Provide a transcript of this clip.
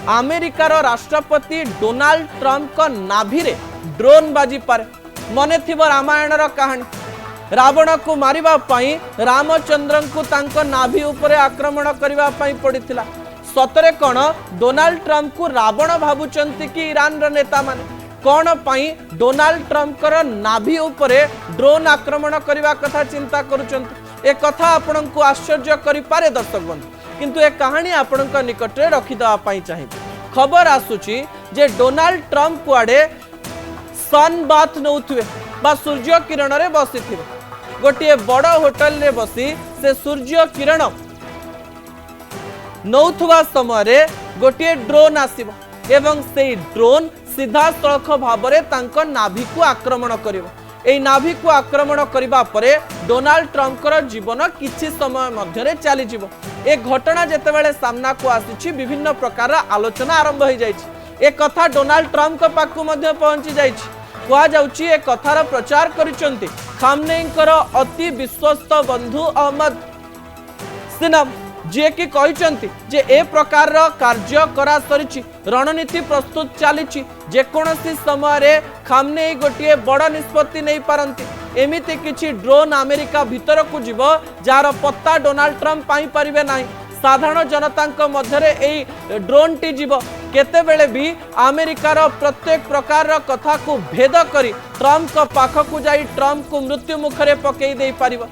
अमेरिकार राष्ट्रपति Donald Trump को नाभि रे ड्रोन बाजी पारे। मने थिबो रामायण कहानी रावण को मारिबा पई रामचंद्र को तांको नाभि उपरे आक्रमण करबा पई पड़िथिला। सतरे कौन डोनाल्ड ट्रंप को रावण भावुचंती कि ईरान रो नेता माने कौन पई डोनाल्ड ट्रंप कर नाभि उपरे ड्रोन आक्रमण करबा कथा चिंता करूचंती। ए कथा आपन को आश्चर्य करि पारे दर्शक बंधु, किंतु ए कहानी आपन को निकट रे रखि दवा पई चाहिए। खबर आसुची जे डोनाल्ड ट्रंप कुआडे सन बाथ नउथुवे बा सूर्य किरण रे बसिथिबे। गोटे बड़ होटल रे बसी से सूर्य किरण नौथुवा समय गोटे ड्रोन आसिबो एवं से ड्रोन सीधा सड़क भाव में तांको नाभि को आक्रमण करिवो। एई नाभि को आक्रमण करिबा परे डोनाल्ड ट्रंप कर जीवन किछि समय मध्यरे चली जिवो। ए घटना जेतेबेले सामना को आसीछि विभिन्न प्रकार आलोचना आरंभ हो जाइछि। ए कथा डोनाल्ड ट्रंप को पाखु मध्य पहुंची जाइछि। कुआ जाउछि ए कथार प्रचार करिसंती खामनेईंकर अति विश्वस्त बंधु अहमद सिनम, जे कि कहते जे ए प्रकार कार्य करा सरिछि, रणनीति प्रस्तुत चली जेकोसी समय खामनेई गोटे बड़ निष्पत्ति नहीं पारती। एमिति किछि ड्रोन अमेरिका भीतर को जीव जार पत्ता डोनाल्ड ट्रंप पाई परिबे नाही। साधारण जनता मध्यरे एई ड्रोन टी जीव केतेबेले भी अमेरिकार प्रत्येक प्रकार कथा को भेद करी ट्रंप को पाख को जाई ट्रंप को मृत्यु मुखरे पकई दे पारिबो।